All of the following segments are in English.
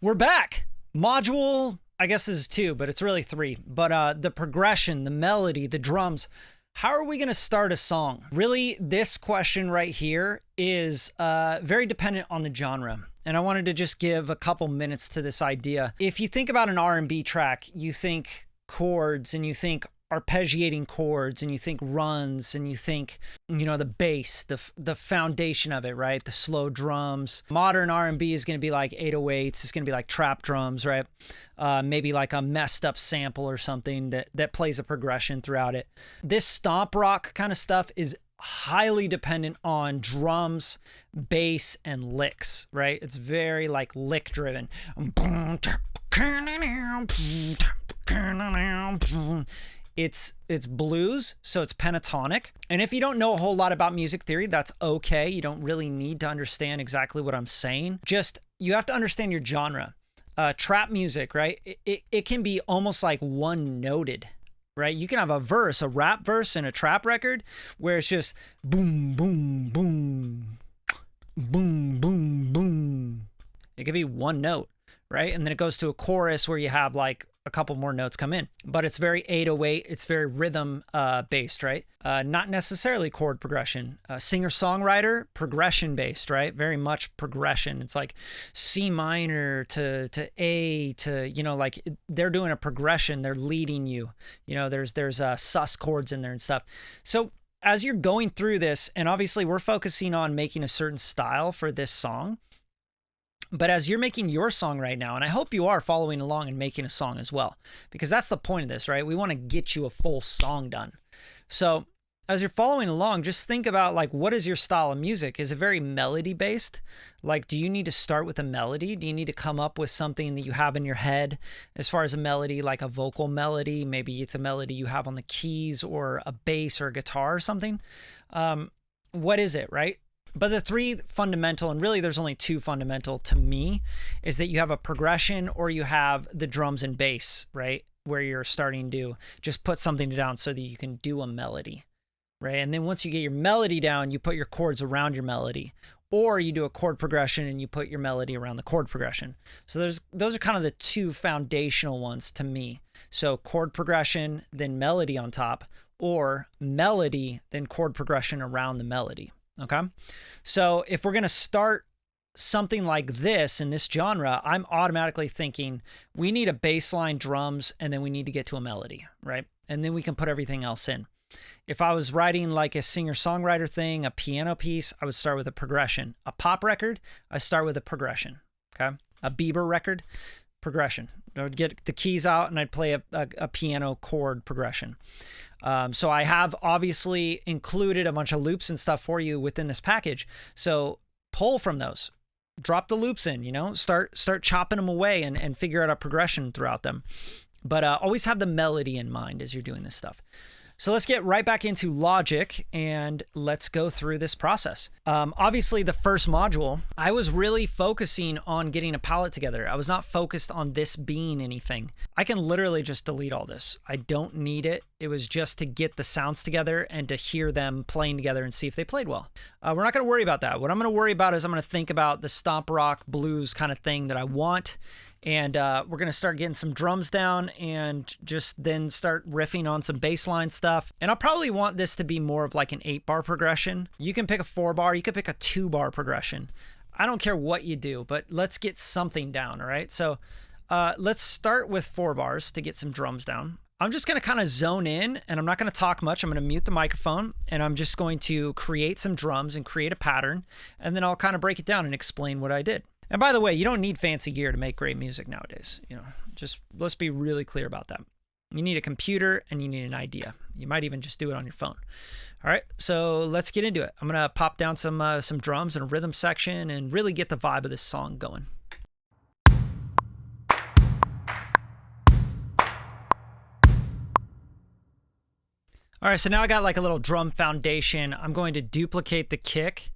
We're back. Module, I guess this is 2, but it's really 3. But the progression, the melody, the drums. How are we going to start a song? Really, this question right here is very dependent on the genre. And I wanted to just give a couple minutes to this idea. If you think about an R&B track, you think chords and you think arpeggiating chords and you think runs and you think, you know, the bass, the foundation of it, right? The slow drums. Modern R&B is going to be like 808s. It's going to be like trap drums, right? Maybe like a messed up sample or something that plays a progression throughout it. This stomp rock kind of stuff is highly dependent on drums, bass, and licks, right? It's very like lick driven. It's blues, so it's pentatonic. And if you don't know a whole lot about music theory, that's okay. You don't really need to understand exactly what I'm saying. Just, you have to understand your genre. Trap music, right? It can be almost like one-noted, right? You can have a verse, a rap verse in a trap record where it's just boom, boom, boom, boom, boom, boom. It could be one note, right? And then it goes to a chorus where you have like a couple more notes come in, but it's very 808. It's very rhythm based, right? Not necessarily chord progression. Singer-songwriter, progression based, right? Very much progression. It's like C minor to A to, you know, like they're doing a progression. They're leading you. You know, there's sus chords in there and stuff. So as you're going through this, and obviously we're focusing on making a certain style for this song, but as you're making your song right now, and I hope you are following along and making a song as well, because that's the point of this, right? We want to get you a full song done. So as you're following along, just think about like, what is your style of music? Is it very melody based? Like, do you need to start with a melody? Do you need to come up with something that you have in your head as far as a melody, like a vocal melody? Maybe it's a melody you have on the keys or a bass or a guitar or something. What is it, right? But the 3 fundamental, and really there's only 2 fundamental to me, is that you have a progression or you have the drums and bass, right? Where you're starting to just put something down so that you can do a melody, right? And then once you get your melody down, you put your chords around your melody, or you do a chord progression and you put your melody around the chord progression. So those are kind of the 2 foundational ones to me. So chord progression, then melody on top, or melody, then chord progression around the melody. Okay. So if we're going to start something like this in this genre, I'm automatically thinking we need a bass line, drums, and then we need to get to a melody, right? And then we can put everything else in. If I was writing like a singer-songwriter thing, a piano piece, I would start with a progression. A pop record, I start with a progression. Okay. A Bieber record, progression. I would get the keys out and I'd play a piano chord progression. So I have obviously included a bunch of loops and stuff for you within this package. So pull from those, drop the loops in, you know, start chopping them away and figure out a progression throughout them. But always have the melody in mind as you're doing this stuff. So let's get right back into Logic and let's go through this process. Obviously, the first module, I was really focusing on getting a palette together. I was not focused on this being anything. I can literally just delete all this. I don't need it. It was just to get the sounds together and to hear them playing together and see if they played well. We're not going to worry about that. What I'm going to worry about is I'm going to think about the stomp rock blues kind of thing that I want. And we're going to start getting some drums down and just then start riffing on some bass line stuff. And I'll probably want this to be more of like an 8-bar progression. You can pick a 4-bar, you could pick a 2-bar progression. I don't care what you do, but let's get something down, all right? So let's start with 4 bars to get some drums down. I'm just going to kind of zone in and I'm not going to talk much. I'm going to mute the microphone and I'm just going to create some drums and create a pattern. And then I'll kind of break it down and explain what I did. And by the way, you don't need fancy gear to make great music nowadays. You know, just let's be really clear about that. You need a computer and you need an idea. You might even just do it on your phone. All right, so let's get into it. I'm gonna pop down some drums and a rhythm section and really get the vibe of this song going. All right, so now I got like a little drum foundation. I'm going to duplicate the kick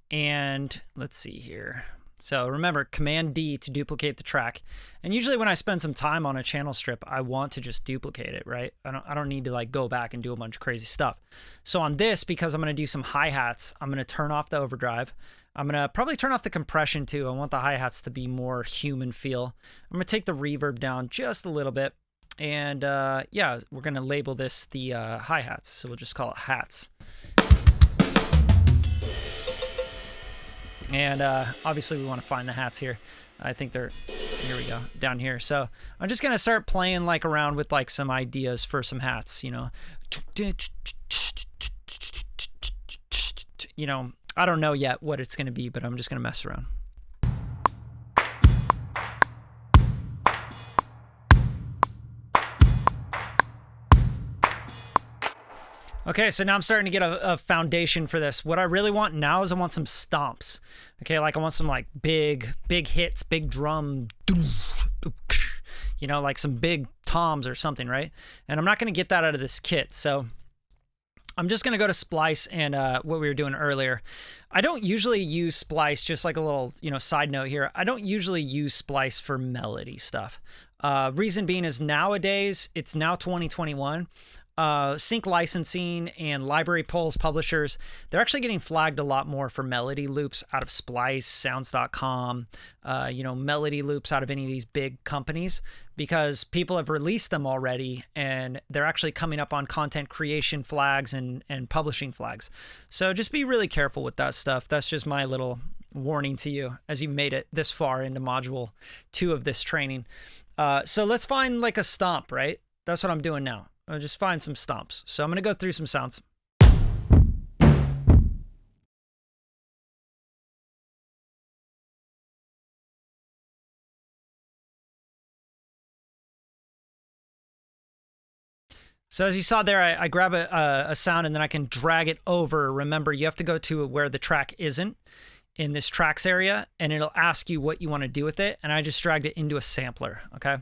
and let's see here. So remember, Command D to duplicate the track. And usually when I spend some time on a channel strip, I want to just duplicate it, right? I don't need to like go back and do a bunch of crazy stuff. So on this, because I'm going to do some hi-hats, I'm going to turn off the overdrive. I'm going to probably turn off the compression too. I want the hi-hats to be more human feel. I'm going to take the reverb down just a little bit. And yeah, we're going to label this the hi-hats. So we'll just call it hats. And obviously we want to find the hats here. I think they're, here we go, down here. So I'm just going to start playing like around with like some ideas for some hats, you know. You know, I don't know yet what it's going to be, but I'm just going to mess around. Okay, so now I'm starting to get a foundation for this. What I really want now is I want some stomps. Okay, like I want some like big hits, big drum, you know, like some big toms or something, right? And I'm not going to get that out of this kit, so I'm just going to go to Splice and what we were doing earlier. I don't usually use Splice, just like a little, you know, side note here. I don't usually use Splice for melody stuff. Reason being is nowadays, it's now 2021. Sync licensing and library pulls publishers, they're actually getting flagged a lot more for melody loops out of Splice, sounds.com, you know, melody loops out of any of these big companies, because people have released them already and they're actually coming up on content creation flags and publishing flags. So just be really careful with that stuff. That's just my little warning to you as you made it this far into module 2 of this training. So let's find like a stomp, right? That's what I'm doing now. I'll just find some stomps. So I'm going to go through some sounds. So as you saw there, I grab a sound and then I can drag it over. Remember, you have to go to where the track isn't in this tracks area, and it'll ask you what you want to do with it. And I just dragged it into a sampler, okay? And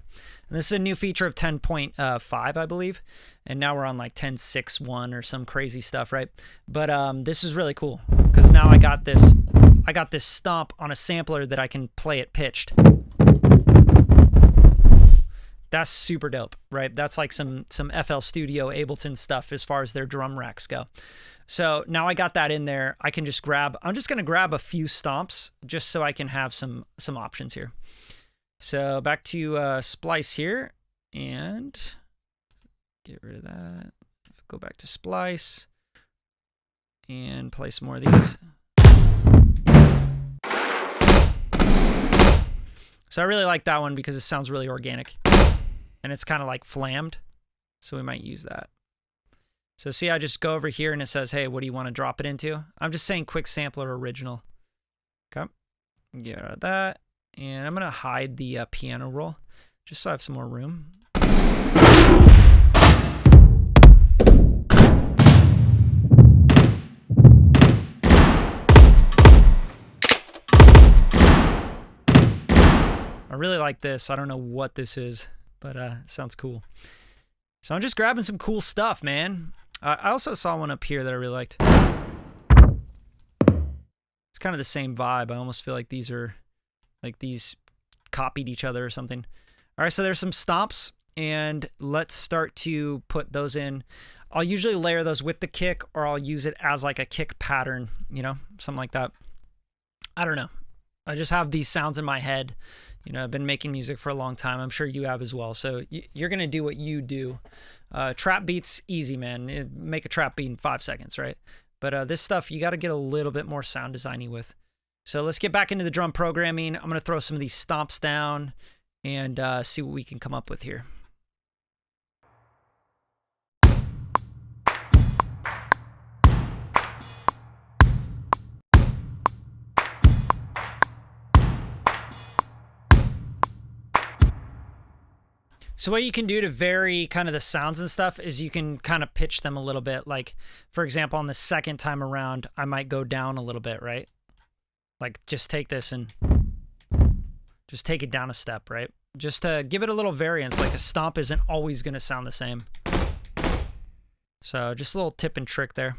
this is a new feature of 10.5, I believe. And now we're on like 10.6.1 or some crazy stuff, right? But this is really cool because now I got this stomp on a sampler that I can play it pitched. That's super dope, right? That's like some FL Studio Ableton stuff as far as their drum racks go. So now I got that in there. I can just I'm just going to grab a few stomps just so I can have some options here. So back to Splice here and get rid of that. Go back to Splice and play some more of these. So I really like that one because it sounds really organic and it's kind of like flammed. So we might use that. So see, I just go over here and it says, hey, what do you want to drop it into? I'm just saying quick sampler original. Okay. Get out of that. And I'm going to hide the piano roll just so I have some more room. I really like this. I don't know what this is, but sounds cool. So I'm just grabbing some cool stuff, man. I also saw one up here that I really liked. It's kind of the same vibe. I almost feel like these are like these copied each other or something. All right, so there's some stomps, and let's start to put those in. I'll usually layer those with the kick, or I'll use it as like a kick pattern, you know, something like that. I don't know. I just have these sounds in my head. You know, I've been making music for a long time. I'm sure you have as well. So you're going to do what you do. Trap beats, easy, man. Make a trap beat in 5 seconds, right? But this stuff, you got to get a little bit more sound designy with. So let's get back into the drum programming. I'm going to throw some of these stomps down and see what we can come up with here. So what you can do to vary kind of the sounds and stuff is you can kind of pitch them a little bit. Like, for example, on the second time around, I might go down a little bit, right? Like, just take this and just take it down a step, right? Just to give it a little variance. Like, a stomp isn't always going to sound the same. So just a little tip and trick there.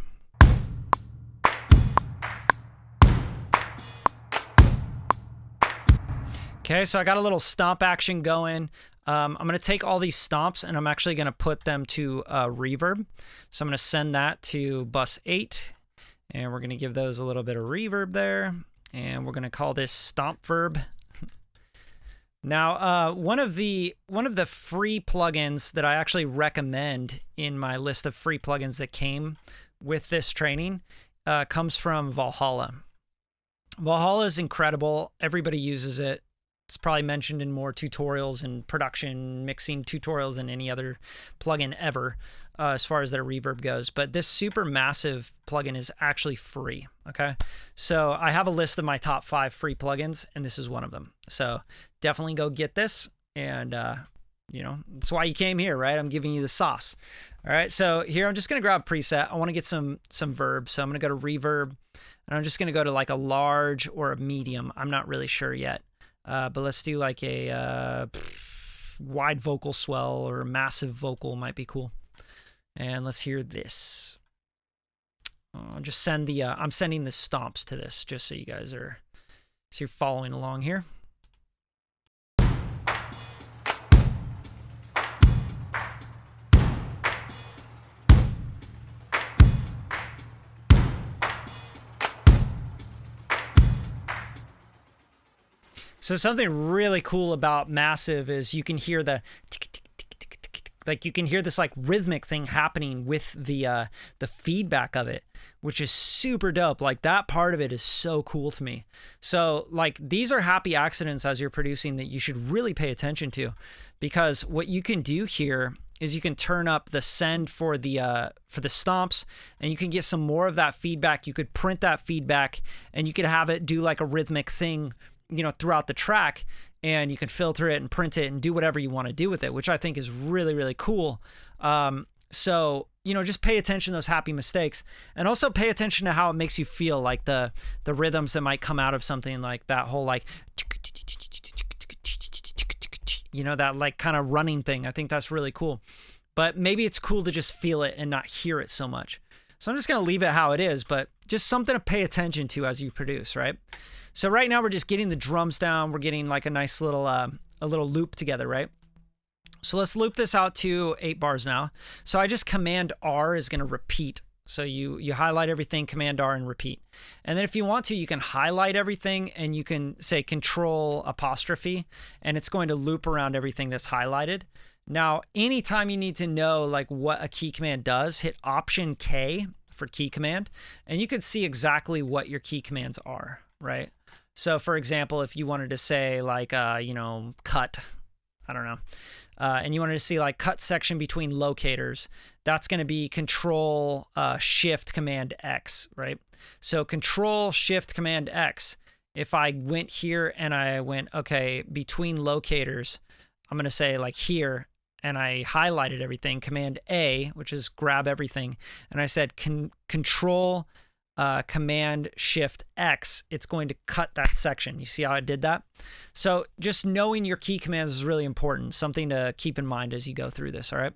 Okay, so I got a little stomp action going. I'm going to take all these stomps and I'm actually going to put them to reverb. So I'm going to send that to bus 8 and we're going to give those a little bit of reverb there. And we're going to call this stomp verb. Now, one of the free plugins that I actually recommend in my list of free plugins that came with this training comes from Valhalla. Valhalla is incredible. Everybody uses it. It's probably mentioned in more tutorials and production mixing tutorials than any other plugin ever, as far as their reverb goes. But this super massive plugin is actually free. Okay, so I have a list of my top 5 free plugins, and this is one of them. So definitely go get this, and you know, that's why you came here, right? I'm giving you the sauce. All right, so here I'm just gonna grab a preset. I want to get some verbs, so I'm gonna go to reverb, and I'm just gonna go to like a large or a medium. I'm not really sure yet. But let's do like a wide vocal swell or massive vocal might be cool. And let's hear this. I'll just send the, I'm sending the stomps to this just so you guys are, so you're following along here. So something really cool about massive is you can hear the tick, tick, tick, tick, tick, tick, like you can hear this like rhythmic thing happening with the feedback of it, which is super dope. Like that part of it is so cool to me. So like these are happy accidents as you're producing that you should really pay attention to, because what you can do here is you can turn up the send for the stomps, and you can get some more of that feedback. You could print that feedback and you could have it do like a rhythmic thing, you know, throughout the track, and you can filter it and print it and do whatever you want to do with it, which I think is really, really cool. So, you know, just pay attention to those happy mistakes, and also pay attention to how it makes you feel, like the rhythms that might come out of something, like that whole like, you know, that like kind of running thing. I think that's really cool, but maybe it's cool to just feel it and not hear it so much. So I'm just going to leave it how it is, but just something to pay attention to as you produce, right? So right now we're just getting the drums down. We're getting like a nice little a little loop together, right? So let's loop this out to 8 bars now. So I just Command R is going to repeat. So you highlight everything, Command R and repeat. And then if you want to, you can highlight everything and you can say Control apostrophe, and it's going to loop around everything that's highlighted. Now, anytime you need to know like what a key command does, hit Option K for key command, and you can see exactly what your key commands are, right? So for example, if you wanted to say like, you know, cut, I don't know, and you wanted to see like cut section between locators, that's going to be Control Shift Command X, right? So Control Shift Command X. If I went here and I went, okay, between locators, I'm going to say like here, and I highlighted everything, Command A, which is grab everything, and I said Control Command Shift X, it's going to cut that section. You see how I did that? So just knowing your key commands is really important, something to keep in mind as you go through this. All right.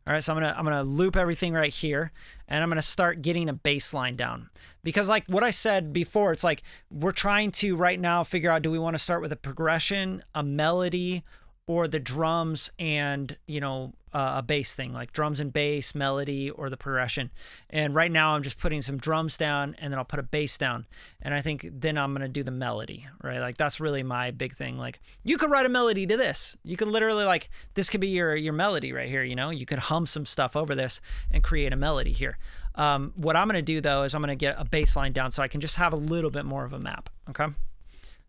All right. So I'm gonna loop everything right here, and I'm gonna start getting a bass line down, because like what I said before, it's like we're trying to right now figure out, do we want to start with a progression, a melody, or the drums and, you know, a bass thing, like drums and bass, melody, or the progression. And right now I'm just putting some drums down, and then I'll put a bass down, and I think then I'm gonna do the melody, right? Like that's really my big thing. Like you could write a melody to this. You could literally like, this could be your melody right here, you know? You could hum some stuff over this and create a melody here. What I'm gonna do though is I'm gonna get a bass line down so I can just have a little bit more of a map, okay?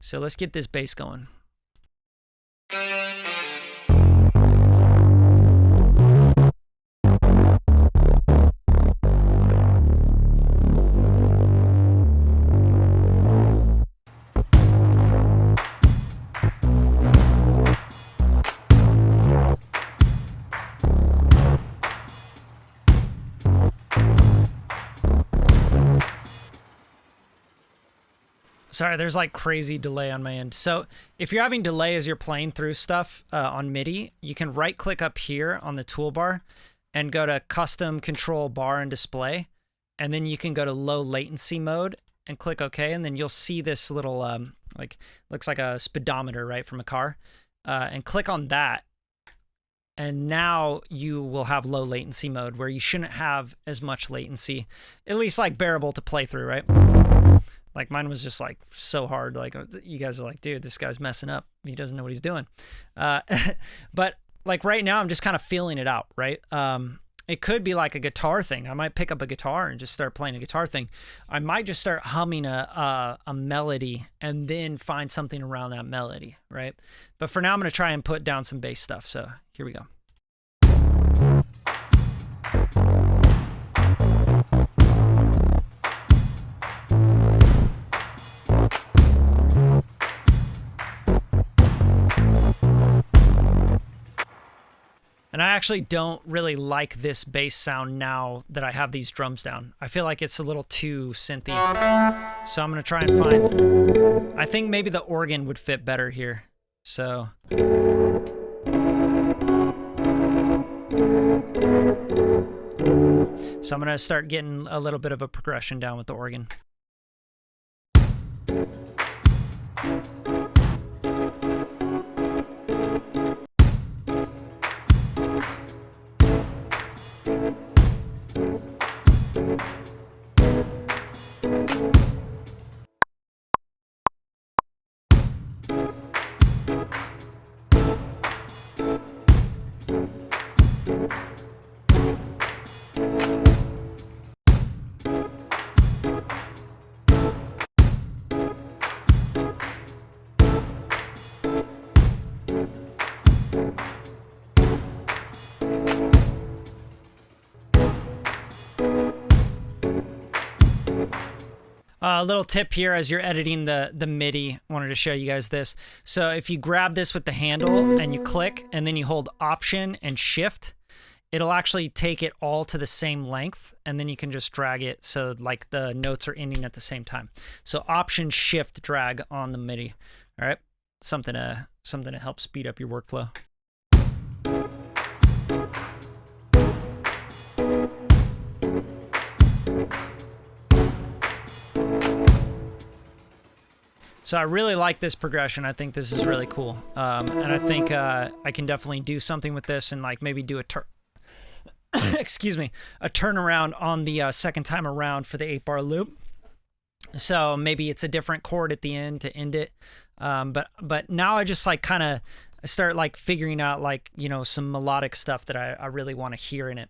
So let's get this bass going. Sorry, there's like crazy delay on my end. So if you're having delay as you're playing through stuff on MIDI, you can right click up here on the toolbar and go to Custom Control Bar and Display. And then you can go to Low Latency Mode, and click OK, and then you'll see this little like looks like a speedometer, right, from a car, and click on that. And now you will have low latency mode where you shouldn't have as much latency, at least like bearable to play through, right? Like mine was just like so hard. Like you guys are like, dude, this guy's messing up. He doesn't know what he's doing. But like right now I'm just kind of feeling it out, right? It could be like a guitar thing. I might pick up a guitar and just start playing a guitar thing. I might just start humming a melody and then find something around that melody, right? But for now, I'm going to try and put down some bass stuff. So here we go. And I actually don't really like this bass sound now that I have these drums down. I feel like it's a little too synthy. So I'm going to try and find... I think maybe the organ would fit better here. So... So I'm going to start getting a little bit of a progression down with the organ. A little tip here as you're editing the MIDI, I wanted to show you guys this. So if you grab this with the handle and you click and then you hold Option and Shift, it'll actually take it all to the same length, and then you can just drag it so like the notes are ending at the same time. So Option Shift drag on the MIDI. All right, something to help speed up your workflow. So I really like this progression. I think this is really cool. And I think I can definitely do something with this and like maybe do a excuse me, a turnaround on the second time around for the 8-bar loop. So maybe it's a different chord at the end to end it. But now I just like kind of start like figuring out like, you know, some melodic stuff that I really want to hear in it.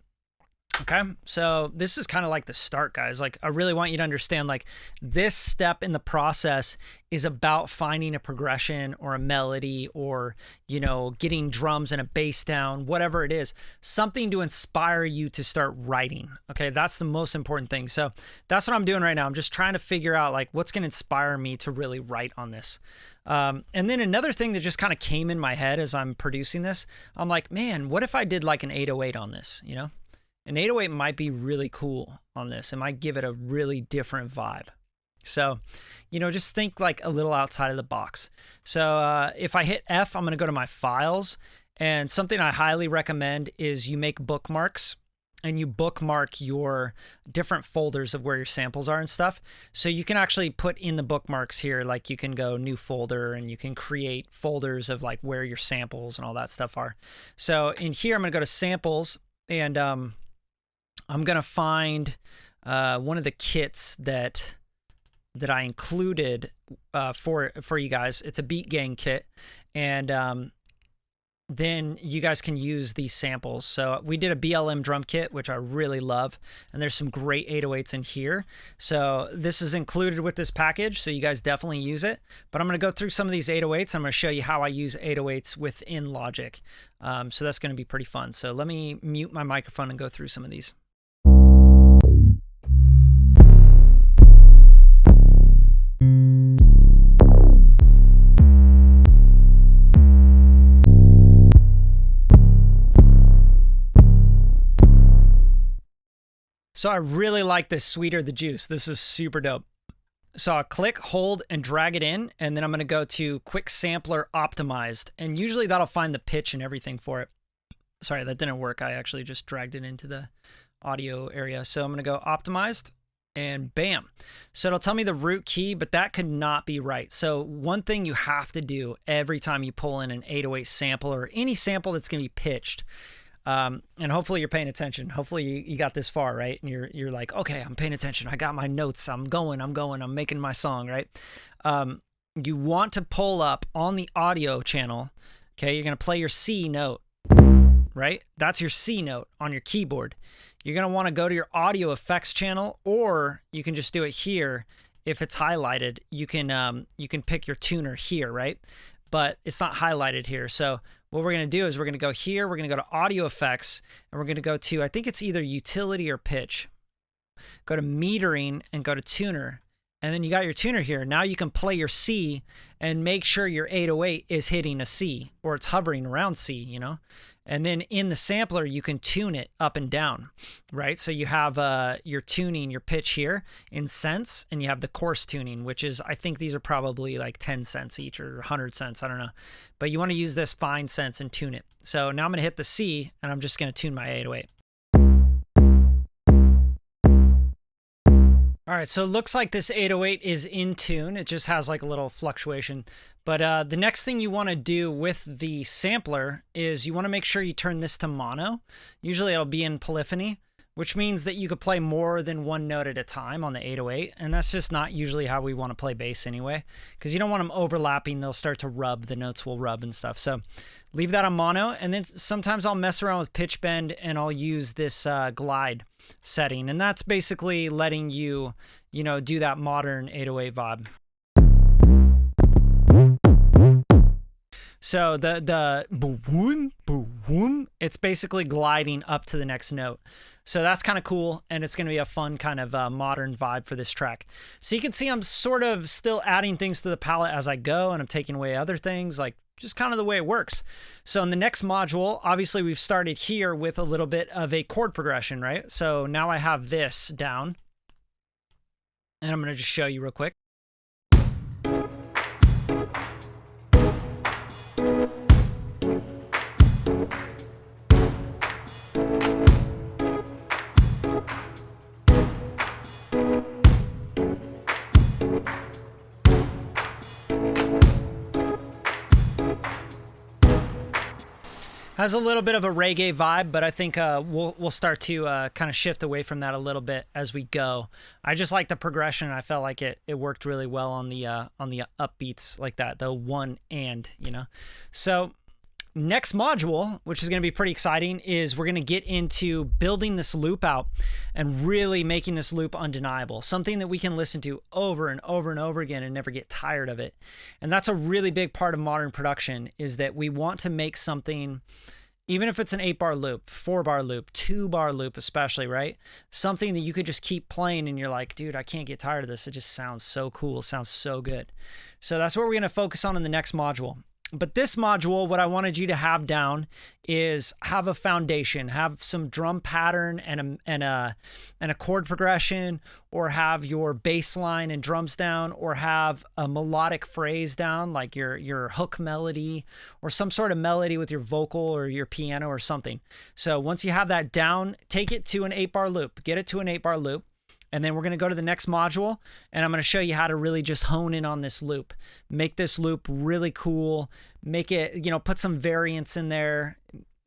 Okay, so this is kind of like the start, guys. Like, I really want you to understand, like, this step in the process is about finding a progression or a melody or, you know, getting drums and a bass down, whatever it is, something to inspire you to start writing. Okay, that's the most important thing. So that's what I'm doing right now. I'm just trying to figure out, like, what's going to inspire me to really write on this. And then another thing that just kind of came in my head as I'm producing this, I'm like, man, what if I did like an 808 on this, you know? An 808 might be really cool on this. It might give it a really different vibe. So, you know, just think like a little outside of the box. So if I hit F, I'm going to go to my files. And something I highly recommend is you make bookmarks and you bookmark your different folders of where your samples are and stuff. So you can actually put in the bookmarks here, like you can go new folder and you can create folders of like where your samples and all that stuff are. So in here, I'm going to go to samples and I'm going to find one of the kits that I included for you guys. It's a Beat Gang kit. And then you guys can use these samples. So we did a BLM drum kit, which I really love. And there's some great 808s in here. So this is included with this package. So you guys definitely use it. But I'm going to go through some of these 808s. I'm going to show you how I use 808s within Logic. So that's going to be pretty fun. So let me mute my microphone and go through some of these. So I really like this Sweeter the Juice. This is super dope. So I'll click, hold, and drag it in, and then I'm going to go to Quick Sampler Optimized, and usually that'll find the pitch and everything for it. Sorry, that didn't work. I actually just dragged it into the audio area. So I'm going to go Optimized, and bam. So it'll tell me the root key, but that could not be right. So one thing you have to do every time you pull in an 808 sample or any sample that's going to be pitched, and hopefully you're paying attention. Hopefully you got this far, right? And you're like, okay, I'm paying attention. I got my notes. I'm making my song, right? You want to pull up on the audio channel. Okay, you're going to play your C note, right? That's your C note on your keyboard. You're going to want to go to your audio effects channel, or you can just do it here. If it's highlighted, you can pick your tuner here, right? But it's not highlighted here. So what we're going to do is we're going to go here. We're going to go to audio effects, and we're going to go to, I think it's either utility or pitch. Go to metering and go to tuner. And then you got your tuner here. Now you can play your C and make sure your 808 is hitting a C, or it's hovering around C, you know? And then in the sampler, you can tune it up and down, right? So you have your tuning, your pitch here in cents, and you have the coarse tuning, which is, I think these are probably like 10 cents each or 100 cents, I don't know. But you want to use this fine cents and tune it. So now I'm going to hit the C, and I'm just going to tune my 808. All right, so it looks like this 808 is in tune. It just has like a little fluctuation. But the next thing you want to do with the sampler is you want to make sure you turn this to mono. Usually it'll be in polyphony, which means that you could play more than one note at a time on the 808. And that's just not usually how we want to play bass anyway, because you don't want them overlapping. They'll start to rub. The notes will rub and stuff. So leave that on mono. And then sometimes I'll mess around with pitch bend, and I'll use this glide setting. And that's basically letting you, do that modern 808 vibe. So the boom, boom, it's basically gliding up to the next note. So that's kind of cool, and it's going to be a fun kind of modern vibe for this track. So you can see I'm sort of still adding things to the palette as I go, and I'm taking away other things, like just kind of the way it works. So in the next module, obviously we've started here with a little bit of a chord progression, right? So now I have this down, and I'm going to just show you real quick. Has a little bit of a reggae vibe, but I think we'll start to kind of shift away from that a little bit as we go. I just like the progression. I felt like it worked really well on the upbeats like that, the one and, So next module, which is going to be pretty exciting, is we're going to get into building this loop out and really making this loop undeniable, something that we can listen to over and over and over again and never get tired of it. And that's a really big part of modern production, is that we want to make something, even if it's an 8-bar loop, 4-bar loop, 2-bar loop especially, right? Something that you could just keep playing and you're like, dude, I can't get tired of this. It just sounds so cool, sounds so good. So that's what we're going to focus on in the next module. But this module, what I wanted you to have down is have a foundation, have some drum pattern and a chord progression, or have your bass line and drums down, or have a melodic phrase down, like your hook melody, or some sort of melody with your vocal or your piano or something. So once you have that down, take it to an 8-bar loop, get it to an 8-bar loop. And then we're going to go to the next module, and I'm going to show you how to really just hone in on this loop. Make this loop really cool. Make it, put some variants in there.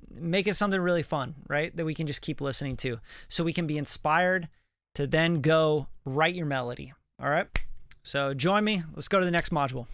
Make it something really fun, right? That we can just keep listening to, so we can be inspired to then go write your melody. All right? So join me. Let's go to the next module.